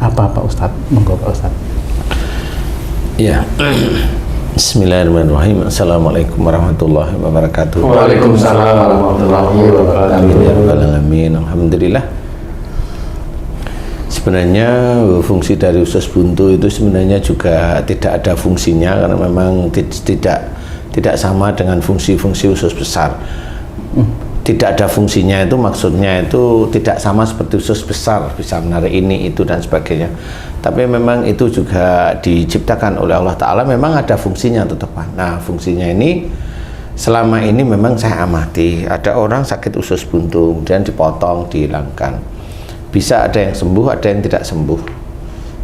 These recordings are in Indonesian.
apa Pak Ustadz? Monggo Pak Ustadz. Ya. Bismillahirrahmanirrahim. Assalamualaikum warahmatullahi wabarakatuh. Waalaikumsalam warahmatullahi wabarakatuh. Amin. Alhamdulillah. Sebenarnya fungsi dari usus buntu itu sebenarnya juga tidak ada fungsinya karena memang tidak sama dengan fungsi-fungsi usus besar. Tidak ada fungsinya itu maksudnya itu tidak sama seperti usus besar, bisa menarik ini itu dan sebagainya. Tapi memang itu juga diciptakan oleh Allah Ta'ala, memang ada fungsinya tetepan. Nah, fungsinya ini selama ini memang saya amati, ada orang sakit usus buntu kemudian dipotong, dihilangkan. Bisa ada yang sembuh, ada yang tidak sembuh.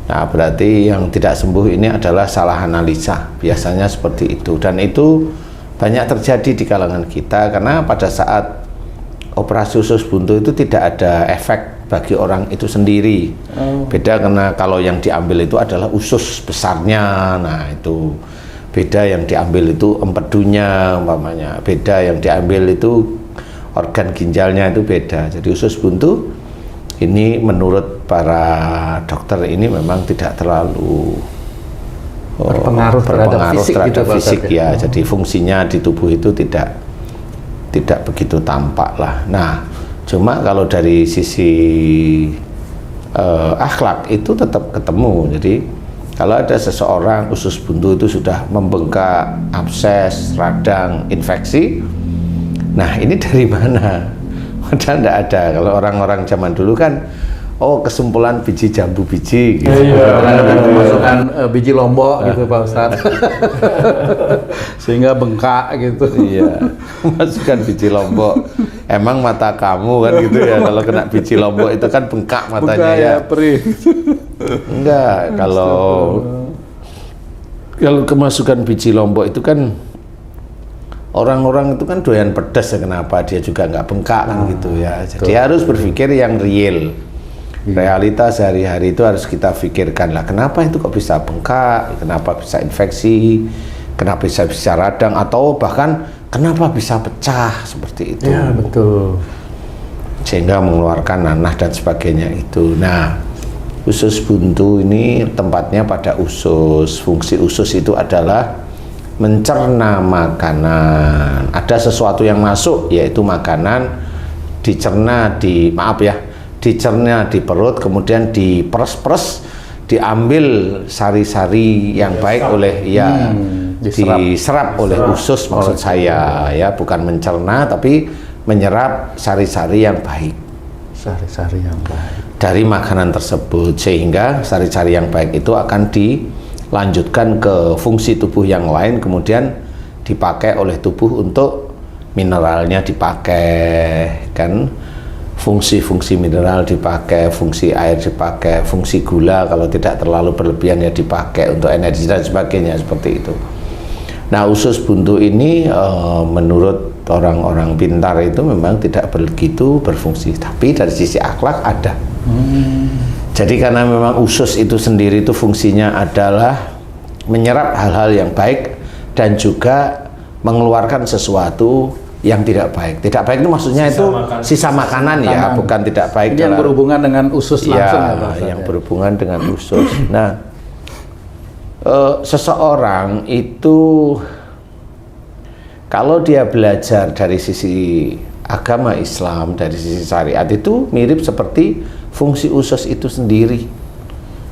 Nah, berarti yang tidak sembuh ini adalah salah analisa, biasanya seperti itu. Dan itu banyak terjadi di kalangan kita karena pada saat operasi usus buntu itu tidak ada efek bagi orang itu sendiri. Beda karena kalau yang diambil itu adalah usus besarnya, nah itu beda. Yang diambil itu empedunya umpamanya, beda yang diambil itu organ ginjalnya, itu beda. Jadi usus buntu ini menurut para dokter ini memang tidak terlalu berpengaruh terhadap fisik gitu, ya. Jadi fungsinya di tubuh itu tidak begitu tampak lah. Nah, cuma kalau dari sisi akhlak itu tetap ketemu. Jadi kalau ada seseorang usus buntu itu sudah membengkak, abses, radang, infeksi, nah ini dari mana? Padahal tidak ada. Kalau orang-orang zaman dulu kan, oh kesimpulan biji jambu biji gitu. Masukkan biji lombok gitu Pak Ustadz. Sehingga bengkak gitu. Iya, masukkan biji lombok. Emang mata kamu kan gitu ya, kalau kena biji lombok itu kan bengkak matanya ya. Perih. Enggak, kalau kemasukan biji lombok itu kan orang-orang itu kan doyan pedas ya, kenapa dia juga nggak bengkak kan gitu ya. Jadi harus berpikir yang real. Realitas sehari-hari itu harus kita pikirkan lah, kenapa itu kok bisa bengkak, kenapa bisa infeksi, kenapa bisa radang, atau bahkan kenapa bisa pecah seperti itu. Ya, betul. Sehingga mengeluarkan nanah dan sebagainya itu. Nah, usus buntu ini tempatnya pada usus. Fungsi usus itu adalah mencerna makanan. Ada sesuatu yang masuk, yaitu makanan, dicerna dicerna di perut, kemudian diperes-peres, diambil sari-sari yang baik oleh diserap oleh usus, maksud saya ya, bukan mencerna tapi menyerap sari-sari yang baik. Sari-sari yang baik dari makanan tersebut, sehingga sari-sari yang baik itu akan dilanjutkan ke fungsi tubuh yang lain, kemudian dipakai oleh tubuh untuk mineralnya dipakai kan. Fungsi-fungsi mineral dipakai, fungsi air dipakai, fungsi gula kalau tidak terlalu berlebihan ya dipakai untuk energi dan sebagainya, seperti itu. Nah, usus buntu ini menurut orang-orang pintar itu memang tidak begitu berfungsi, tapi dari sisi akhlak ada. Jadi karena memang usus itu sendiri itu fungsinya adalah menyerap hal-hal yang baik dan juga mengeluarkan sesuatu yang tidak baik. Tidak baik itu maksudnya sisa makanan ya, bukan tidak baik yang berhubungan dengan usus langsung ya, yang berhubungan dengan usus. Nah, seseorang itu kalau dia belajar dari sisi agama Islam, dari sisi syariat, itu mirip seperti fungsi usus itu sendiri.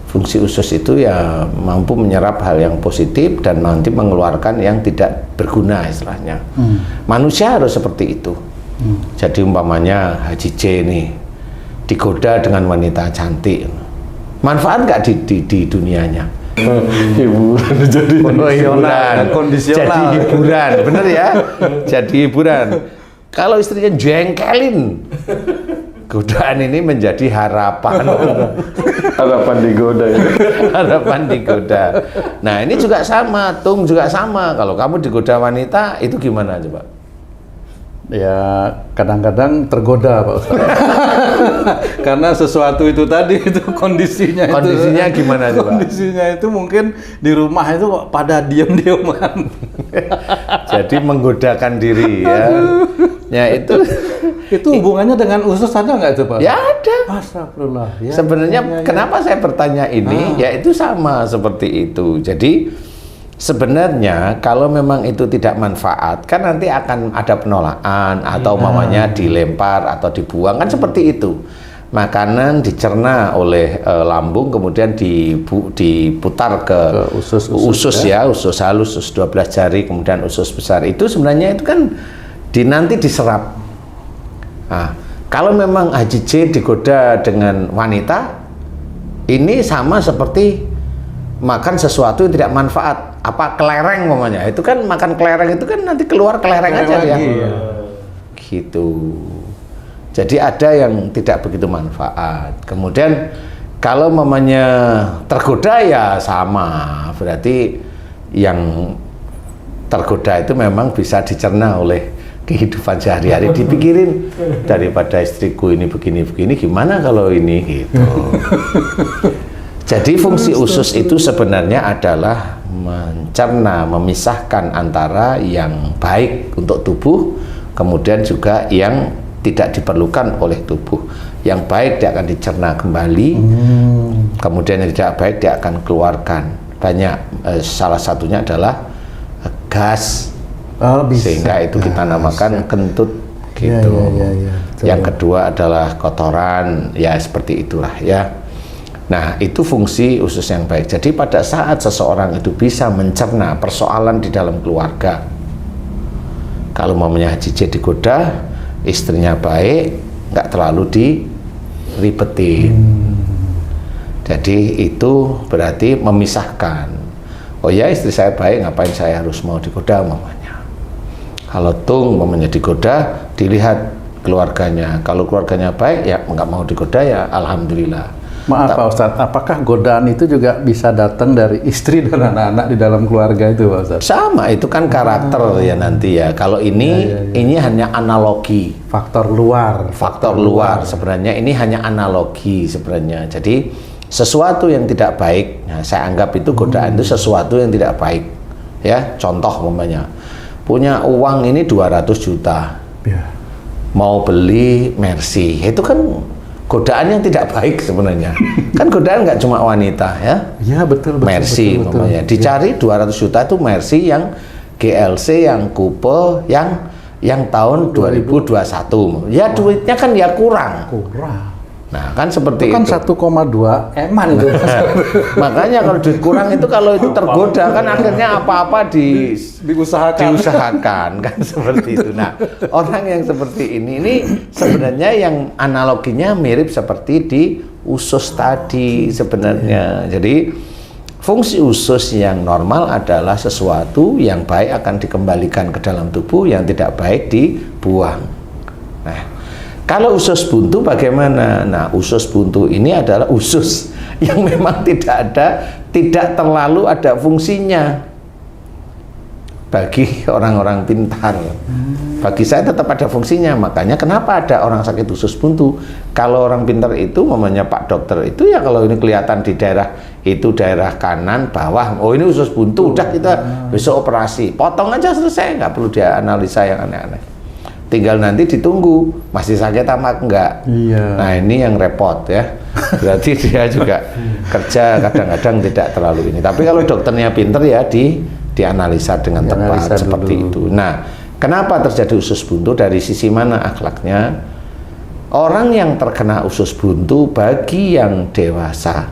Fungsi usus itu ya mampu menyerap hal yang positif dan nanti mengeluarkan yang tidak berguna istilahnya. Manusia harus seperti itu. Jadi umpamanya Haji J nih digoda dengan wanita cantik, manfaat nggak di dunianya? Hiburan, jadi hiburan, bener ya? Jadi hiburan. Kalau istrinya jengkelin, godaan ini menjadi harapan. Harapan digoda ya. Harapan digoda. Nah, ini juga sama, Tung juga sama. Kalau kamu digoda wanita, itu gimana coba? Ya, kadang-kadang tergoda Pak Ustaz. Karena sesuatu itu tadi, itu kondisinya gimana coba? Kondisinya itu mungkin di rumah itu pada diam-diaman. Jadi menggodakan diri ya. Ya itu Itu hubungannya dengan usus ada nggak itu Pak? Ya ada. Astagfirullah. Ya, Sebenarnya ya. kenapa saya bertanya ini? Ya itu sama seperti itu. Jadi sebenarnya kalau memang itu tidak manfaat, kan nanti akan ada penolakan atau mamanya dilempar atau dibuang, kan seperti itu. Makanan dicerna oleh lambung, kemudian diputar ke usus ya, usus halus, usus 12 jari, kemudian usus besar. Itu sebenarnya itu kan nanti diserap. Nah, kalau memang HJJ digoda dengan wanita, ini sama seperti makan sesuatu yang tidak manfaat. Apa kelereng namanya? Itu kan makan kelereng itu kan nanti keluar kelereng aja ya. Gitu. Jadi ada yang tidak begitu manfaat. Kemudian kalau mamanya tergoda ya sama. Berarti yang tergoda itu memang bisa dicerna oleh kehidupan sehari-hari. Dipikirin daripada istriku ini begini-begini, gimana kalau ini gitu. Jadi fungsi usus itu sebenarnya adalah mencerna, memisahkan antara yang baik untuk tubuh, kemudian juga yang tidak diperlukan oleh tubuh. Yang baik dia akan dicerna kembali, kemudian yang tidak baik dia akan keluarkan. Banyak, salah satunya adalah gas, sehingga itu kita namakan kentut gitu. Yang kedua adalah kotoran, ya seperti itulah ya. Nah, itu fungsi usus yang baik. Jadi pada saat seseorang itu bisa mencerna persoalan di dalam keluarga, kalau mamanya HJJ digoda, istrinya baik, nggak terlalu diribetin. Jadi itu berarti memisahkan. Oh ya, istri saya baik, ngapain saya harus mau digoda mamanya? Kalau mamanya digoda, dilihat keluarganya. Kalau keluarganya baik, ya nggak mau digoda ya alhamdulillah. Maaf Pak Ustadz, apakah godaan itu juga bisa datang dari istri dan anak-anak di dalam keluarga itu Pak Ustadz? Sama, itu kan karakter ya nanti ya. Kalau ini hanya analogi. Faktor luar. Faktor luar. Sebenarnya ini hanya analogi sebenarnya. Jadi sesuatu yang tidak baik, nah, saya anggap itu godaan itu sesuatu yang tidak baik. Ya, contoh umpamanya, punya uang ini 200 juta. Ya. Mau beli Mercy, itu kan godaan yang tidak baik sebenarnya. Kan godaan nggak cuma wanita ya. Iya betul. Mercy namanya. Dicari 200 juta itu Mercy yang GLC, yang coupe, yang tahun 2021. Ya duitnya kan ya kurang. Nah kan seperti itu. Kan 1,2 eman itu. Makanya kalau duit kurang itu, kalau itu tergoda kan akhirnya apa-apa diusahakan kan seperti itu. Nah, orang yang seperti ini sebenarnya yang analoginya mirip seperti di usus tadi sebenarnya. Jadi fungsi usus yang normal adalah sesuatu yang baik akan dikembalikan ke dalam tubuh, yang tidak baik dibuang. Nah, kalau usus buntu bagaimana? Nah, usus buntu ini adalah usus yang memang tidak terlalu ada fungsinya bagi orang-orang pintar. Bagi saya tetap ada fungsinya. Makanya kenapa ada orang sakit usus buntu? Kalau orang pintar itu, namanya Pak Dokter itu ya, kalau ini kelihatan di daerah itu, daerah kanan bawah, oh ini usus buntu, udah kita besok operasi, potong aja selesai, nggak perlu dia analisa yang aneh-aneh. Tinggal nanti ditunggu masih sakit apa enggak. Nah ini yang repot ya. Berarti dia juga kerja kadang-kadang tidak terlalu ini. Tapi kalau dokternya pinter ya dianalisa dengan tepat seperti itu. Nah, kenapa terjadi usus buntu? Dari sisi mana akhlaknya? Orang yang terkena usus buntu bagi yang dewasa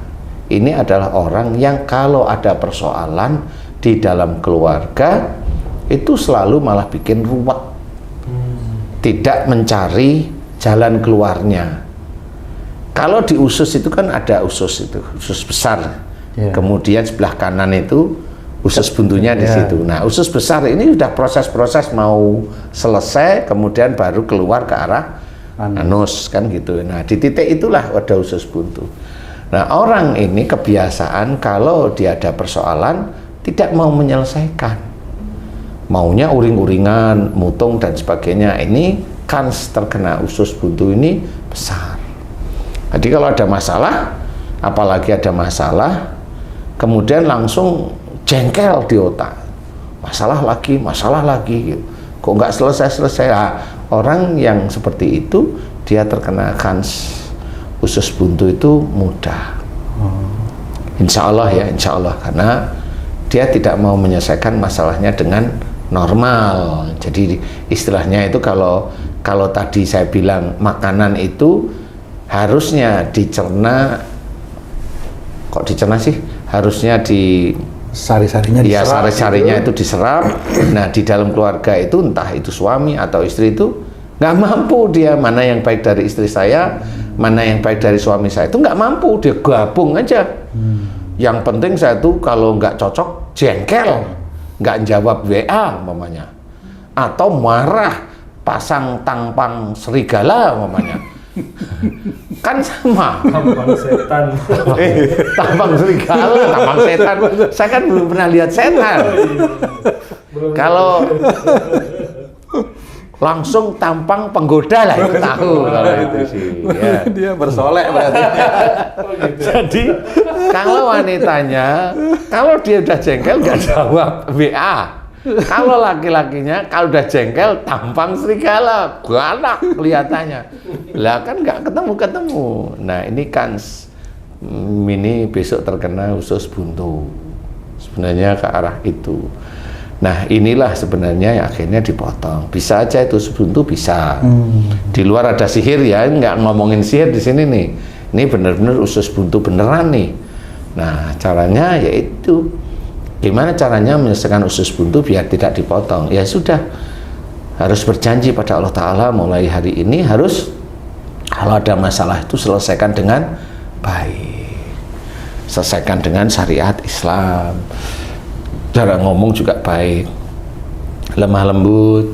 ini adalah orang yang kalau ada persoalan di dalam keluarga itu selalu malah bikin ruwet. Tidak mencari jalan keluarnya. Kalau di usus itu kan ada usus besar, kemudian sebelah kanan itu usus buntunya di situ. Nah, usus besar ini sudah proses-proses mau selesai, kemudian baru keluar ke arah anus kan gitu. Nah, di titik itulah ada usus buntu. Nah, orang ini kebiasaan kalau dia ada persoalan tidak mau menyelesaikan. Maunya uring-uringan, mutung dan sebagainya. Ini kans terkena usus buntu ini besar. Jadi kalau ada masalah, apalagi ada masalah, kemudian langsung jengkel di otak. Masalah lagi gitu. Kok nggak selesai-selesai? orang yang seperti itu dia terkena kans usus buntu itu mudah. Insya Allah ya, insya Allah, karena dia tidak mau menyelesaikan masalahnya dengan normal. Jadi istilahnya itu kalau tadi saya bilang makanan itu harusnya dicerna, kok dicerna sih? Harusnya di Sari-sarinya ya diserap. sari-sarinya itu diserap. Nah di dalam keluarga itu entah itu suami atau istri itu nggak mampu dia, mana yang baik dari istri saya, mana yang baik dari suami saya itu nggak mampu, dia gabung aja. Yang penting saya tuh kalau nggak cocok jengkel, nggak jawab WA umpamanya, atau marah, pasang tampang serigala umpamanya. Kan sama. Tampang setan. Tampang serigala, tampang setan. Saya kan belum pernah lihat setan. Kalau langsung tampang penggoda lah itu tahu kalau itu sih. Ya. Dia bersolek berarti. Jadi kalau wanitanya, kalau dia udah jengkel nggak jawab WA. Kalau laki-lakinya kalau udah jengkel tampang serigala, galak kelihatannya. Lah kan nggak ketemu. Nah ini kan ini besok terkena usus buntu. Sebenarnya ke arah itu. Nah inilah sebenarnya yang akhirnya dipotong. Bisa aja itu usus buntu bisa. Di luar ada sihir ya, nggak ngomongin sihir di sini nih. Ini benar-benar usus buntu beneran nih. Nah caranya yaitu gimana caranya menyelesaikan usus buntu biar tidak dipotong? Ya sudah, harus berjanji pada Allah Ta'ala mulai hari ini harus kalau ada masalah itu selesaikan dengan baik, selesaikan dengan syariat Islam, cara ngomong juga baik, lemah lembut,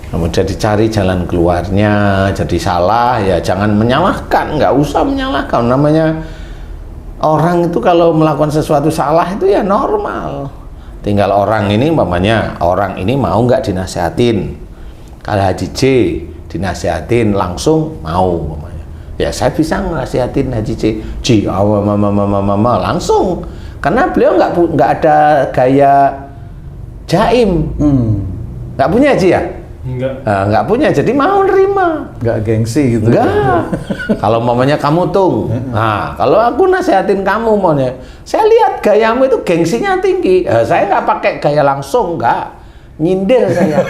kemudian dicari jalan keluarnya. Jadi salah ya jangan menyalahkan, nggak usah menyalahkan, namanya orang itu kalau melakukan sesuatu salah itu ya normal. Tinggal orang ini umpamanya, orang ini mau nggak dinasehatin. Kalau Haji J dinasehatin langsung mau umpamanya. Ya saya bisa nasihatin Haji J langsung. Karena beliau nggak ada gaya jaim. Nggak punya Haji ya? Nggak punya, jadi mau nerima. Nggak gengsi gitu. Enggak. Kalau mamanya kamu tung, nah kalau aku nasehatin kamu maunya, saya lihat gayamu itu gengsinya tinggi. Saya nggak pakai gaya langsung, nggak nyindir saya.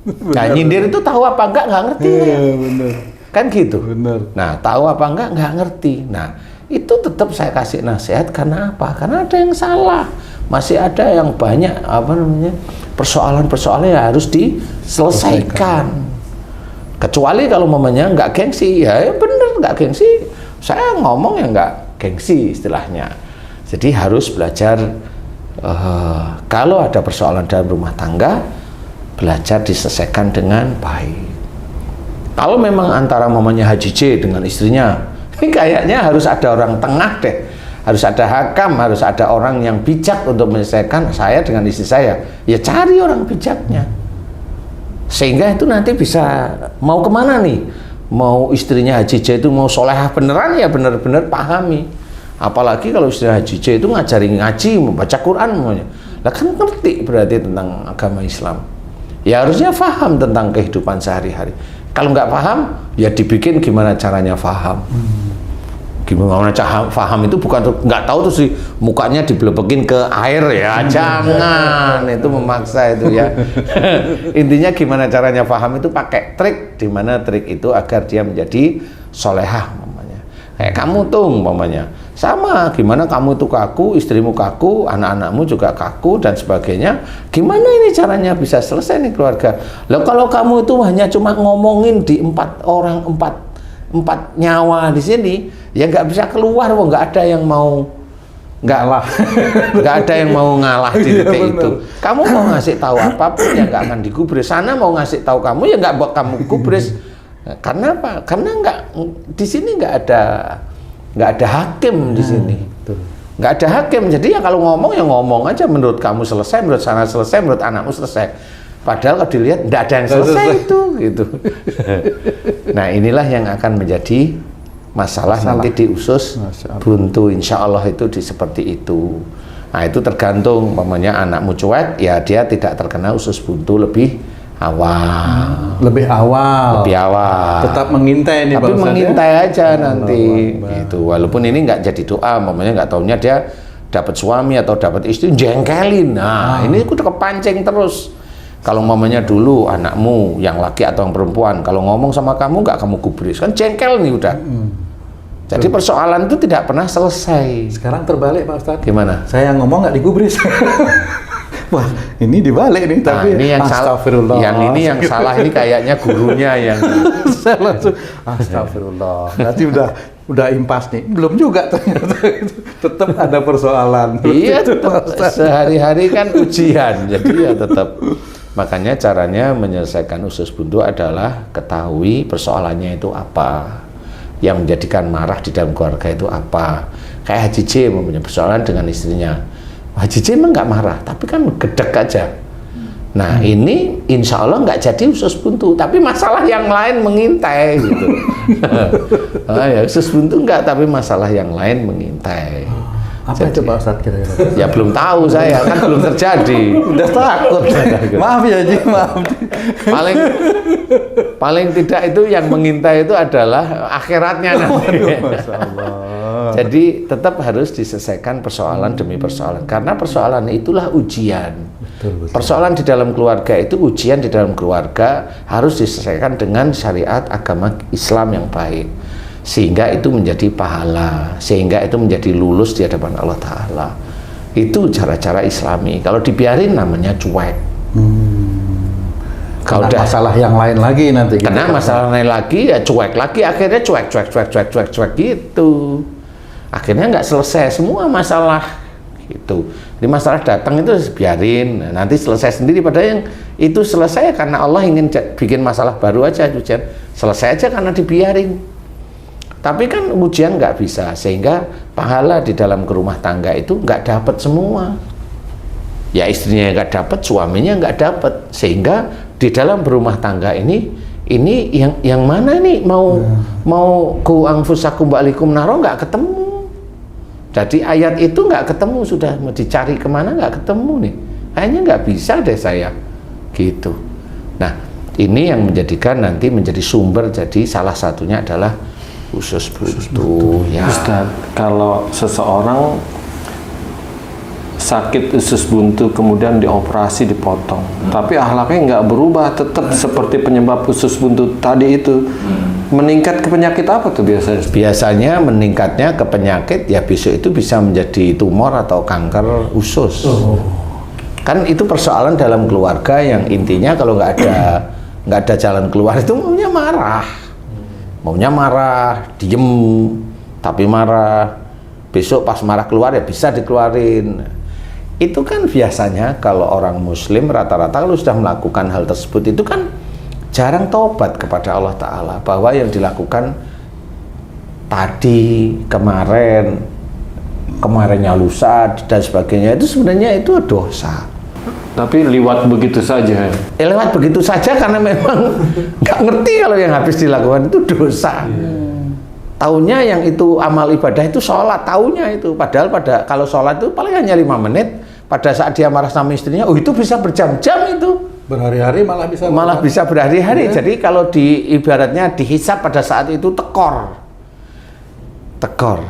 Nah nyindir itu tahu apa enggak ngerti ya. Bener. Kan gitu. Bener. Nah tahu apa enggak ngerti. Nah itu tetap saya kasih nasihat karena apa? Karena ada yang salah. Masih ada yang banyak persoalan-persoalan yang harus diselesaikan. Kecuali kalau mamanya nggak gengsi, ya bener nggak gengsi. Saya ngomong ya nggak gengsi istilahnya. Jadi harus belajar kalau ada persoalan dalam rumah tangga, belajar diselesaikan dengan baik. Kalau memang antara mamanya Haji J dengan istrinya, ini kayaknya harus ada orang tengah deh. Harus ada hakam, harus ada orang yang bijak untuk menyelesaikan saya dengan istri saya. Ya cari orang bijaknya. Sehingga itu nanti bisa mau kemana nih? Mau istrinya Haji J itu mau solehah beneran ya bener-bener pahami. Apalagi kalau istrinya Haji J itu ngajari ngaji, membaca Quran semuanya. Lah kan ngerti berarti tentang agama Islam. Ya harusnya paham tentang kehidupan sehari-hari. Kalau nggak paham, ya dibikin gimana caranya paham. Gimana cara paham itu bukan nggak tahu tuh sih mukanya dibelepekin ke air ya, jangan itu memaksa itu ya. Intinya gimana caranya paham itu pakai trik, di mana trik itu agar dia menjadi solehah umpamanya. Kayak kamu tuh umpamanya sama, gimana kamu itu kaku, istrimu kaku, anak-anakmu juga kaku dan sebagainya. Gimana ini caranya bisa selesai nih keluarga? Loh kalau kamu itu hanya cuma ngomongin di empat nyawa di sini, ya nggak bisa keluar, nggak ada yang mau nggak ada yang mau ngalah di titik itu. Kamu mau ngasih tahu apapun ya nggak akan digubris. Sana mau ngasih tahu kamu ya nggak buat kamu gubris. Karena apa? Karena nggak di sini nggak ada hakim di sini. Nggak ada hakim. Jadi ya kalau ngomong ya ngomong aja menurut kamu selesai, menurut sana selesai, menurut anakmu selesai. Padahal kalau dilihat tidak ada yang selesai itu, gitu. Nah inilah yang akan menjadi masalah nanti di usus buntu. Insya Allah itu seperti itu. Nah itu tergantung, umpamanya anakmu cuek, ya dia tidak terkena usus buntu lebih awal. Lebih awal. Lebih awal. Tetap mengintai nih Tapi Pak Ustadz, mengintai ya? aja nanti. Gitu. Walaupun ini nggak jadi doa, umpamanya nggak taunya dia dapat suami atau dapat istri jengkelin. Nah, ini udah kepancing terus. Kalau mamanya dulu anakmu yang laki atau yang perempuan, kalau ngomong sama kamu nggak kamu gubris, kan jengkel nih udah. Jadi persoalan itu tidak pernah selesai. Sekarang terbalik Pak Ustadz. Gimana? Saya yang ngomong nggak digubris. Wah, ini dibalik nih, tapi ini yang salah. astagfirullah. Yang ini yang salah ini kayaknya gurunya yang. Saya langsung astagfirullah. Berarti udah impas nih. Belum juga ternyata. Tetap ada persoalan. Iya, tetap sehari-hari kan ujian. Jadi ya tetap. Makanya caranya menyelesaikan usus buntu adalah ketahui persoalannya itu apa. Yang menjadikan marah di dalam keluarga itu apa. Kayak Haji J mempunyai persoalan dengan istrinya. Haji J emang nggak marah, tapi kan gedek aja. Nah ini insya Allah nggak jadi usus buntu, tapi masalah yang lain mengintai gitu. Ya, usus buntu nggak, tapi masalah yang lain mengintai. Apa itu Pak Ustadz kira-kira? Ya belum tahu saya, kan belum terjadi. Udah takut. Maaf ya Ji, maaf. Paling tidak itu yang mengintai itu adalah akhiratnya nanti. Masya Allah. Jadi tetap harus diselesaikan persoalan demi persoalan, karena persoalan itulah ujian. Betul. Persoalan di dalam keluarga itu ujian di dalam keluarga harus diselesaikan dengan syariat agama Islam yang baik, sehingga itu menjadi pahala, sehingga itu menjadi lulus di hadapan Allah Ta'ala. Itu cara-cara Islami. Kalau dibiarin namanya cuek. Kalau Kena masalah yang lain lagi nanti. Kena masalah lain lagi ya cuek lagi, akhirnya cuek gitu. Akhirnya nggak selesai semua masalah gitu. Jadi masalah datang itu biarin, nanti selesai sendiri. Padahal yang itu selesai karena Allah ingin bikin masalah baru aja, ujian. Selesai aja karena dibiarin. Tapi kan ujian nggak bisa, sehingga pahala di dalam rumah tangga itu nggak dapat semua. Ya istrinya nggak dapat, suaminya nggak dapat, sehingga di dalam berumah tangga ini yang mana nih mau ku anfusakum ba'alikum naro nggak ketemu. Jadi ayat itu nggak ketemu, sudah mau dicari kemana nggak ketemu nih. Kayaknya nggak bisa deh saya, gitu. Nah ini yang menjadikan nanti menjadi sumber, jadi salah satunya adalah usus buntu. Ya. Ustaz, kalau seseorang sakit usus buntu kemudian dioperasi dipotong, tapi akhlaknya nggak berubah, tetap seperti penyebab usus buntu tadi itu, meningkat ke penyakit apa tuh biasanya? Biasanya meningkatnya ke penyakit ya besok itu bisa menjadi tumor atau kanker usus. Kan itu persoalan dalam keluarga yang intinya kalau nggak ada jalan keluar itu maunya marah, diem tapi marah. Besok pas marah keluar ya bisa dikeluarin. Itu kan biasanya kalau orang muslim rata-rata kalau sudah melakukan hal tersebut itu kan jarang taubat kepada Allah Ta'ala, bahwa yang dilakukan tadi, kemarinnya lusa dan sebagainya itu sebenarnya itu dosa. Tapi lewat begitu saja. Lewat begitu saja karena memang nggak ngerti kalau yang habis dilakukan itu dosa. Taunya yang itu amal ibadah itu sholat, taunya itu. Padahal kalau sholat itu paling hanya 5 menit. Pada saat dia marah sama istrinya, itu bisa berjam-jam itu. Berhari-hari malah bisa berhari-hari. Jadi kalau ibaratnya dihisap pada saat itu tekor,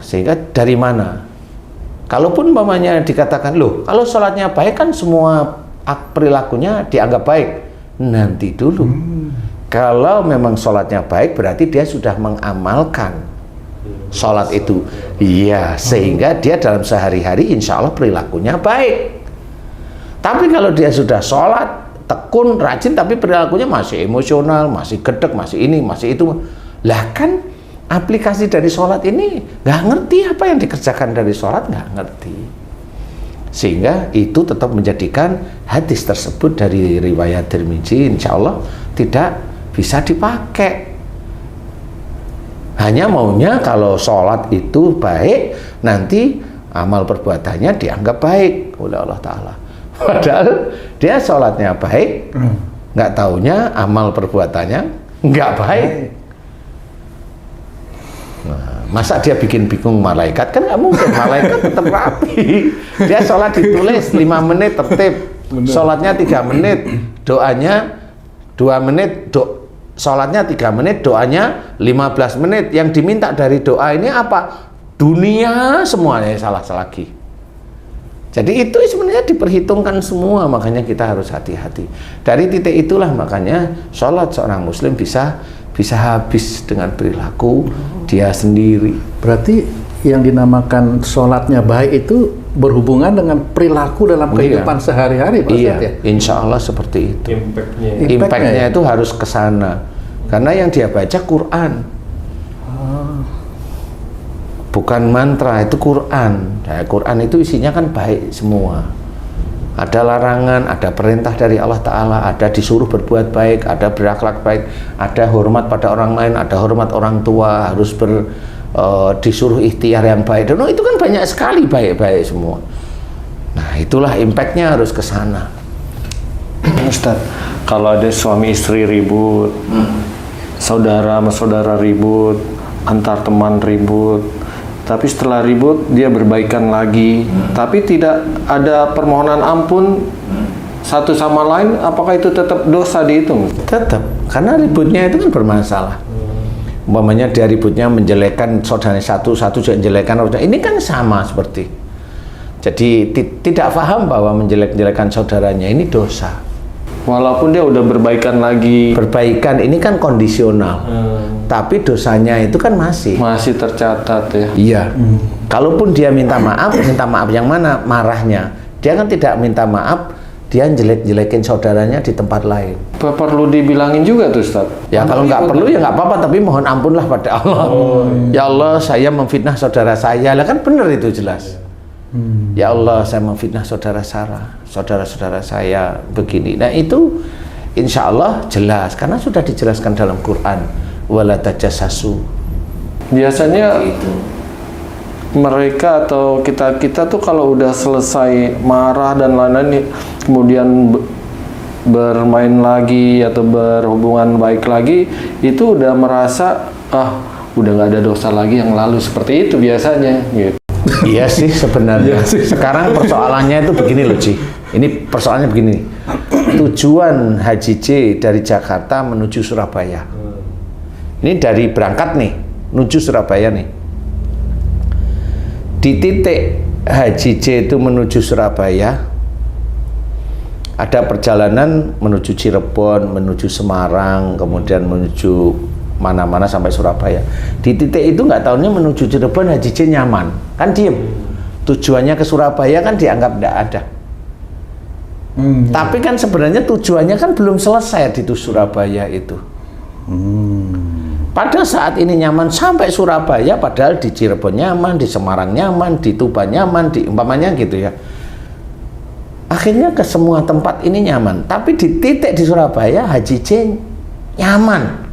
sehingga dari mana? Kalaupun umpamanya dikatakan, loh kalau sholatnya baik kan semua perilakunya dianggap baik. Nanti dulu. Kalau memang sholatnya baik berarti dia sudah mengamalkan sholat itu. Iya, sehingga dia dalam sehari-hari insya Allah perilakunya baik. Tapi kalau dia sudah sholat, tekun, rajin, tapi perilakunya masih emosional, masih gedek, masih ini, masih itu. Lah kan aplikasi dari sholat ini nggak ngerti apa yang dikerjakan dari sholat, nggak ngerti. Sehingga itu tetap menjadikan hadis tersebut dari riwayat Tirmidzi insya Allah tidak bisa dipakai. Hanya maunya kalau sholat itu baik, nanti amal perbuatannya dianggap baik oleh Allah Ta'ala. Padahal dia sholatnya baik, nggak taunya amal perbuatannya nggak baik. Nah, masa dia bikin bingung malaikat? Kan nggak mungkin, malaikat tetap rapi. Dia sholat ditulis 5 menit tertib, sholatnya 3 menit, doanya 2 menit sholatnya 3 menit, doanya 15 menit. Yang diminta dari doa ini apa? Dunia semuanya salah lagi. Jadi itu sebenarnya diperhitungkan semua, makanya kita harus hati-hati. Dari titik itulah makanya sholat seorang muslim bisa habis dengan perilaku dia sendiri. Berarti yang dinamakan sholatnya baik itu berhubungan dengan perilaku dalam kehidupan sehari-hari, Pak Ustadz, ya? Insya Allah seperti itu. Impactnya Impactnya itu harus ke sana. Karena yang dia baca Quran. Bukan mantra, itu Quran. Nah, Quran itu isinya kan baik semua. Ada larangan, ada perintah dari Allah Ta'ala, ada disuruh berbuat baik, ada berakhlak baik, ada hormat pada orang lain, ada hormat orang tua, harus disuruh ikhtiar yang baik. Dan itu kan banyak sekali baik-baik semua. Nah, itulah impactnya harus ke sana. Ustadz, kalau ada suami istri ribut, saudara sama saudara ribut, antar teman ribut, tapi setelah ribut dia berbaikan lagi, tapi tidak ada permohonan ampun satu sama lain, apakah itu tetap dosa dihitung? Tetap, karena ributnya itu kan bermasalah. Umpamanya dia ributnya menjelekkan saudara satu juga menjelekkan saudara, ini kan sama seperti. Jadi tidak paham bahwa menjelek-jelekan saudaranya ini dosa. Walaupun dia udah berbaikan lagi. Perbaikan ini kan kondisional, tapi dosanya itu kan masih tercatat ya. Iya. Kalaupun dia minta maaf yang mana? Marahnya. Dia kan tidak minta maaf, dia jelek-jelekin saudaranya di tempat lain. Perlu dibilangin juga tuh, Ustaz. Ya kalau nggak perlu ya nggak apa-apa, tapi mohon ampunlah pada Allah. Ya Allah, saya memfitnah saudara saya. Lah kan benar itu jelas. Ya Allah, saya memfitnah saudara Sarah, saudara-saudara saya begini. Nah itu insya Allah jelas, karena sudah dijelaskan dalam Quran. Wala tajassasu. Biasanya mereka atau kita tuh kalau udah selesai marah dan lain-lain, kemudian bermain lagi atau berhubungan baik lagi, itu udah merasa udah nggak ada dosa lagi yang lalu, seperti itu biasanya gitu. Iya sih sebenarnya. Sekarang persoalannya itu begini loh, Ci. Ini persoalannya begini. Tujuan Haji J dari Jakarta menuju Surabaya. Ini dari berangkat nih, menuju Surabaya nih. Di titik Haji J itu menuju Surabaya, ada perjalanan menuju Cirebon, menuju Semarang, kemudian menuju mana-mana sampai Surabaya. Di titik itu nggak tahunya menuju Cirebon Haji J nyaman, kan diem. Tujuannya ke Surabaya kan dianggap tidak ada. Tapi kan sebenarnya tujuannya kan belum selesai di Surabaya itu. Pada saat ini nyaman sampai Surabaya, padahal di Cirebon nyaman, di Semarang nyaman, di Tuban nyaman, di umpamanya gitu ya. Akhirnya ke semua tempat ini nyaman, tapi di titik di Surabaya Haji J nyaman.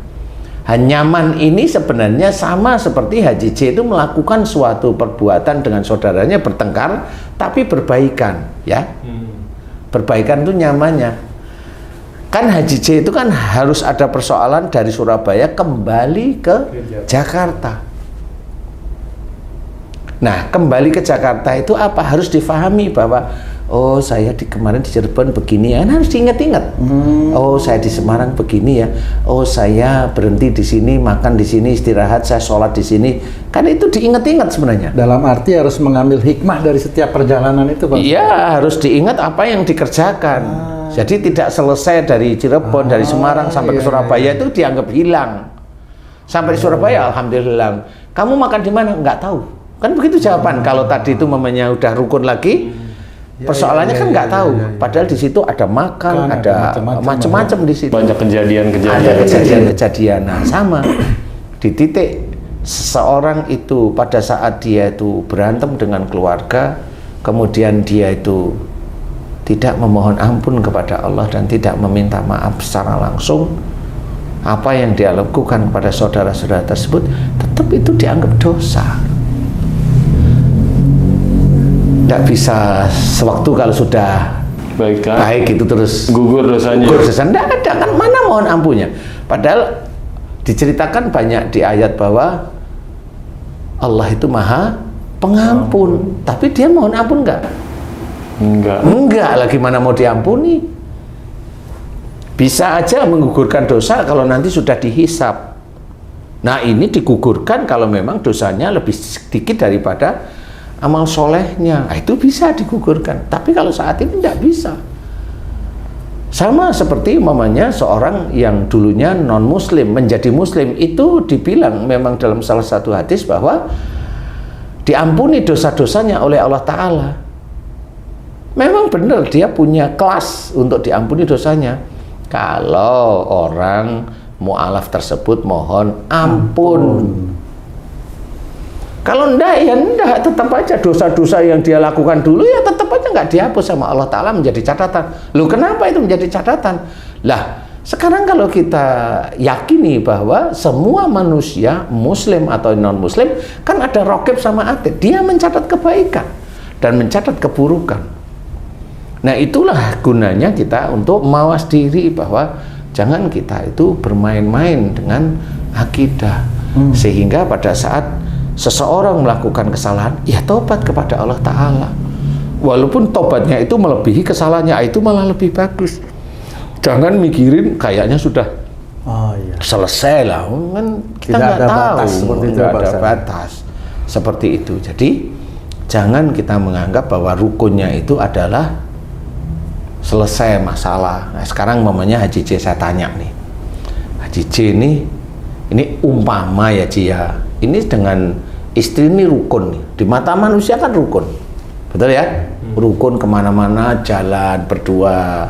Nyaman ini sebenarnya sama seperti Haji J itu melakukan suatu perbuatan dengan saudaranya bertengkar, tapi berbaikan, ya. Berbaikan itu nyamannya. Kan Haji J itu kan harus ada persoalan dari Surabaya kembali ke Jakarta. Nah, kembali ke Jakarta itu apa? Harus difahami bahwa saya kemarin di Cirebon begini ya, harus diingat-ingat. Saya di Semarang begini ya. Saya berhenti di sini, makan di sini, istirahat, saya sholat di sini. Kan itu diingat-ingat sebenarnya. Dalam arti harus mengambil hikmah dari setiap perjalanan itu, Pak. Iya, harus diingat apa yang dikerjakan. Jadi tidak selesai dari Cirebon, dari Semarang sampai ke Surabaya itu dianggap hilang. Sampai di Surabaya, alhamdulillah. Kamu makan di mana? Nggak tahu. Kan begitu jawaban. Kalau tadi itu mamanya udah rukun lagi, persoalannya kan nggak tahu. Padahal di situ ada makan, ada macam-macam di situ. Banyak kejadian-kejadian. Ada kejadian-kejadian. Nah, sama di titik seseorang itu pada saat dia itu berantem dengan keluarga, kemudian dia itu tidak memohon ampun kepada Allah dan tidak meminta maaf secara langsung, apa yang dia lakukan kepada saudara-saudara tersebut tetap itu dianggap dosa. Tidak bisa sewaktu kalau sudah baik itu terus gugur dosanya. Tidak ada kan, mana mohon ampunnya. Padahal diceritakan banyak di ayat bahwa Allah itu maha pengampun, tapi dia mohon ampun enggak, lagi mana mau diampuni. Bisa aja menggugurkan dosa kalau nanti sudah dihisap. Nah, ini digugurkan kalau memang dosanya lebih sedikit daripada amal solehnya. Nah, itu bisa digugurkan. Tapi kalau saat ini tidak bisa. Sama seperti umpamanya seorang yang dulunya non-muslim menjadi muslim, itu dibilang memang dalam salah satu hadis bahwa diampuni dosa-dosanya oleh Allah Ta'ala. Memang benar dia punya kelas untuk diampuni dosanya. Kalau orang mu'alaf tersebut mohon ampun. Kalau enggak, ya enggak, tetap aja dosa-dosa yang dia lakukan dulu ya tetap aja nggak dihapus sama Allah Ta'ala, menjadi catatan. Loh, kenapa itu menjadi catatan? Lah, sekarang kalau kita yakini bahwa semua manusia, muslim atau non-muslim, kan ada raqib sama atid. Dia mencatat kebaikan dan mencatat keburukan. Nah, itulah gunanya kita untuk mawas diri bahwa jangan kita itu bermain-main dengan akidah. Sehingga pada saat seseorang melakukan kesalahan, ya tobat kepada Allah Ta'ala. Walaupun tobatnya itu melebihi kesalahannya, itu malah lebih bagus. Jangan mikirin kayaknya sudah selesai lah, kan kita nggak tahu, nggak ada batas seperti itu. Jadi jangan kita menganggap bahwa rukunnya itu adalah selesai masalah. Nah, sekarang mamanya Haji C saya tanya nih, Haji C ini umpama ya Ci ya, ini dengan istri ini rukun nih. Di mata manusia kan rukun, betul ya? Rukun kemana-mana, jalan berdua,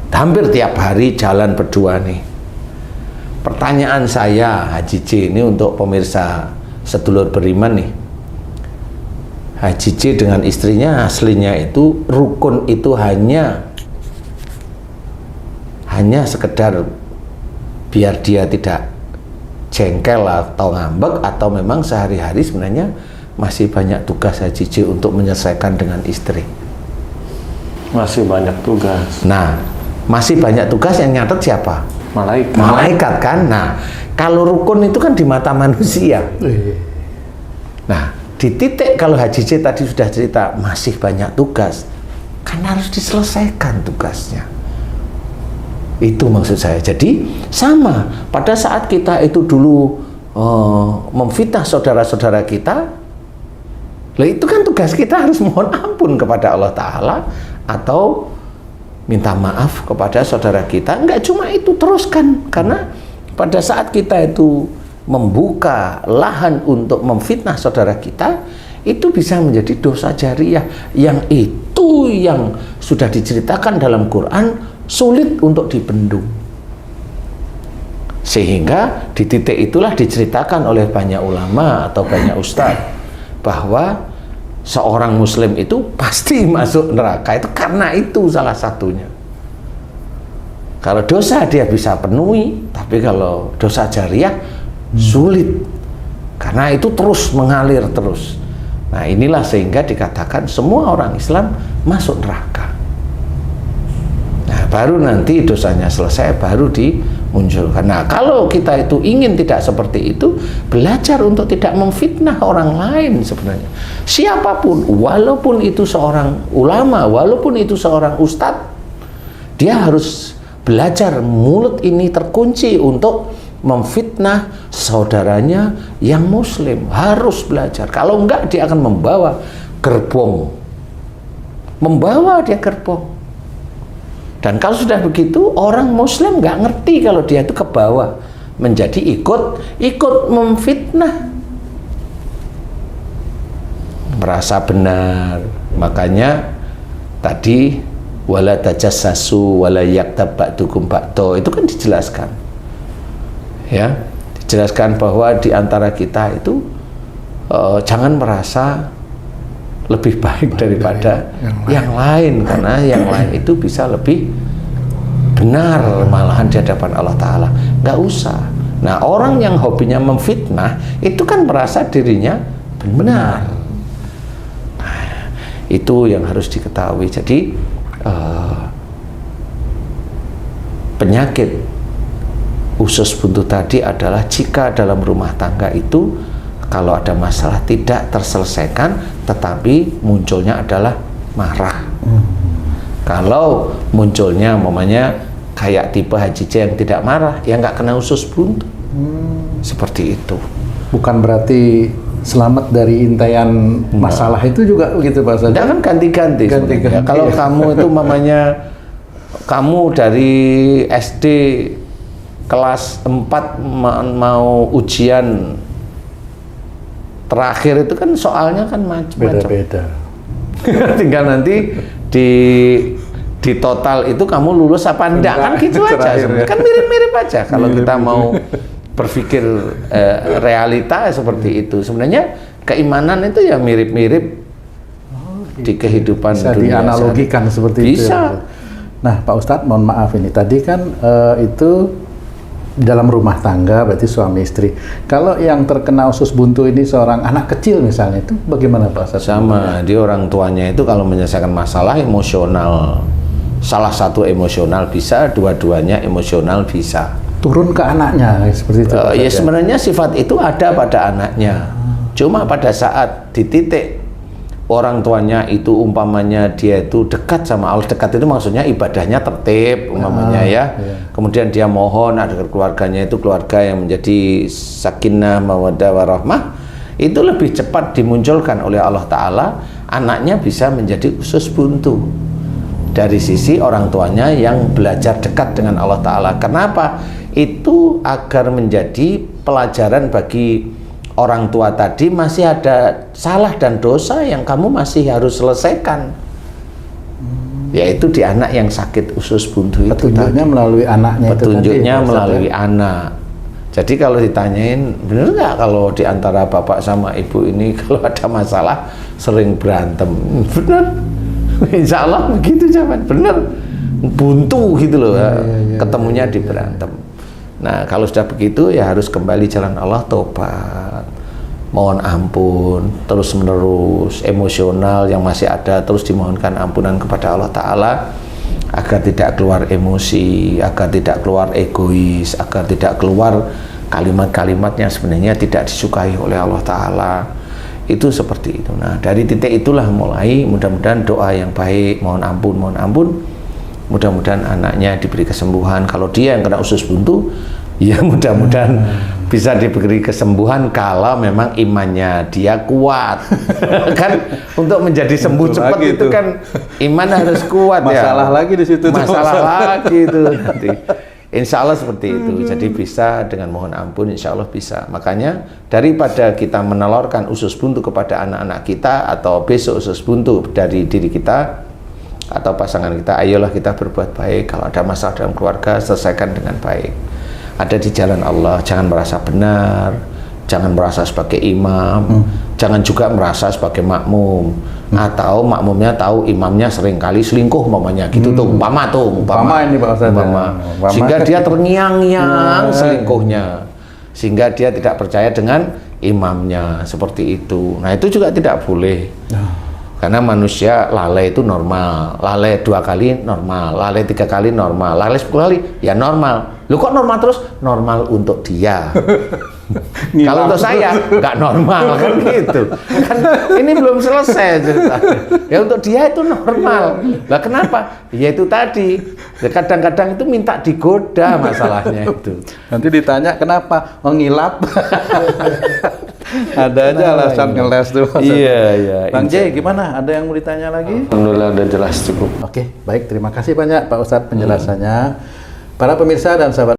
hampir tiap hari jalan berdua nih. Pertanyaan saya Haji C ini untuk pemirsa sedulur beriman nih, Haji C dengan istrinya aslinya itu rukun itu hanya sekedar biar dia tidak jengkel atau ngambek, atau memang sehari-hari sebenarnya masih banyak tugas Haji C untuk menyelesaikan dengan istri? Masih banyak tugas. Nah, masih banyak tugas, yang nyatet siapa? Malaikat kan. Nah, kalau rukun itu kan di mata manusia. Nah, di titik kalau Haji C tadi sudah cerita masih banyak tugas, kan harus diselesaikan tugasnya. Itu maksud saya. Jadi sama pada saat kita itu dulu memfitnah saudara-saudara kita, lah itu kan tugas kita harus mohon ampun kepada Allah Ta'ala atau minta maaf kepada saudara kita. Enggak cuma itu, teruskan. Karena pada saat kita itu membuka lahan untuk memfitnah saudara kita, itu bisa menjadi dosa jariyah, yang itu yang sudah diceritakan dalam Quran sulit untuk dibendung. Sehingga di titik itulah diceritakan oleh banyak ulama atau banyak ustadz bahwa seorang muslim itu pasti masuk neraka itu karena itu salah satunya. Kalau dosa dia bisa penuhi, tapi kalau dosa jariyah sulit, karena itu terus mengalir terus. Nah, inilah sehingga dikatakan semua orang Islam masuk neraka. Nah, baru nanti dosanya selesai baru dimunculkan. Nah, kalau kita itu ingin tidak seperti itu, belajar untuk tidak memfitnah orang lain sebenarnya. Siapapun, walaupun itu seorang ulama, walaupun itu seorang ustadz, dia harus belajar mulut ini terkunci untuk memfitnah saudaranya yang muslim. Harus belajar. Kalau enggak, dia akan membawa gerbong. Membawa dia gerbong. Dan kalau sudah begitu, orang muslim nggak ngerti kalau dia itu ke bawah, menjadi ikut memfitnah, merasa benar. Makanya tadi wala tajassasu wala yaktab ba'dukum ba'da, itu kan dijelaskan. Ya, dijelaskan bahwa di antara kita itu jangan merasa lebih baik daripada yang lain, karena yang lain itu bisa lebih benar malahan di hadapan Allah Ta'ala. Nggak usah. Nah, orang yang hobinya memfitnah itu kan merasa dirinya benar. Nah, itu yang harus diketahui. Jadi penyakit usus buntu tadi adalah jika dalam rumah tangga itu kalau ada masalah tidak terselesaikan, tetapi munculnya adalah marah. Kalau munculnya umpamanya kayak tipe Haji C yang tidak marah, ya nggak kena usus buntu. Seperti itu. Bukan berarti selamat dari intaian masalah itu juga begitu Pak Ustadz? Tidak kan ganti-ganti. Ganti-ganti. Kalau kamu itu mamanya kamu dari SD kelas 4 mau ujian terakhir itu kan soalnya kan macam-macam. Beda-beda. Tinggal nanti di total itu kamu lulus apa enggak kan gitu aja. Terakhir, ya. Kan mirip-mirip aja kalau kita mau berpikir realita seperti itu. Sebenarnya keimanan itu ya mirip-mirip di kehidupan Bisa dunia dianalogikan seperti itu. Bisa. Nah, Pak Ustadz, mohon maaf ini tadi kan itu dalam rumah tangga berarti suami istri. Kalau yang terkena usus buntu ini seorang anak kecil misalnya, itu bagaimana Pak Ustadz? Sama, dia orang tuanya itu kalau menyelesaikan masalah emosional, salah satu emosional bisa, dua-duanya emosional bisa. Turun ke anaknya seperti itu. Ya sebenarnya sifat itu ada pada anaknya. Cuma pada saat di titik orang tuanya itu umpamanya dia itu dekat sama Allah, dekat itu maksudnya ibadahnya tertib umpamanya ya. Kemudian dia mohon agar keluarganya itu keluarga yang menjadi sakinah mawaddah warahmah, itu lebih cepat dimunculkan oleh Allah Ta'ala, anaknya bisa menjadi usus buntu dari sisi orang tuanya yang belajar dekat dengan Allah Ta'ala. Kenapa? Itu agar menjadi pelajaran bagi orang tua tadi, masih ada salah dan dosa yang kamu masih harus selesaikan, yaitu di anak yang sakit usus buntu itu. Petunjuknya melalui anaknya. Petunjuknya itu tadi, melalui anak. Jadi kalau ditanyain, bener nggak kalau di antara bapak sama ibu ini kalau ada masalah sering berantem? Bener. Insya Allah begitu jawaban. Bener. Buntu gitu loh. Ketemunya di berantem. Nah, kalau sudah begitu ya harus kembali jalan Allah, tobat, mohon ampun, terus menerus, emosional yang masih ada terus dimohonkan ampunan kepada Allah Ta'ala agar tidak keluar emosi, agar tidak keluar egois, agar tidak keluar kalimat-kalimat yang sebenarnya tidak disukai oleh Allah Ta'ala. Itu seperti itu. Nah, dari titik itulah mulai mudah-mudahan doa yang baik, mohon ampun, mudah-mudahan anaknya diberi kesembuhan. Kalau dia yang kena usus buntu, ya mudah-mudahan bisa diberi kesembuhan kalau memang imannya dia kuat. Kan untuk menjadi sembuh cepat itu kan iman harus kuat. Masalah lagi di situ. Masalah lagi itu nanti. Insya Allah seperti itu. Jadi bisa dengan mohon ampun, insya Allah bisa. Makanya daripada kita menelurkan usus buntu kepada anak-anak kita atau besok usus buntu dari diri kita atau pasangan kita, ayolah kita berbuat baik. Kalau ada masalah dalam keluarga, selesaikan dengan baik. Ada di jalan Allah, jangan merasa benar, jangan merasa sebagai imam, jangan juga merasa sebagai makmum, atau makmumnya tahu imamnya seringkali selingkuh umpamanya gitu tuh, umpama ini Pak Ustadz. Sehingga dia terngiang-ngiang selingkuhnya, sehingga dia tidak percaya dengan imamnya, seperti itu. Nah, itu juga tidak boleh. Karena manusia lalai itu normal, lalai 2 kali normal, lalai 3 kali normal, lalai 10 kali ya normal. Lu kok normal terus? Normal untuk dia. Kalau untuk saya nggak normal kan gitu. Kan ini belum selesai cerita. Ya untuk dia itu normal. Lah kenapa? Ya itu tadi. Kadang-kadang itu minta digoda masalahnya itu. Nanti ditanya kenapa? Ngilap. Ada aja alasan ngeles tuh. Iya. Bang J, gimana? Ada yang mau ditanya lagi? Alhamdulillah udah jelas cukup. Oke, baik. Terima kasih banyak Pak Ustadz penjelasannya. Para pemirsa dan sahabat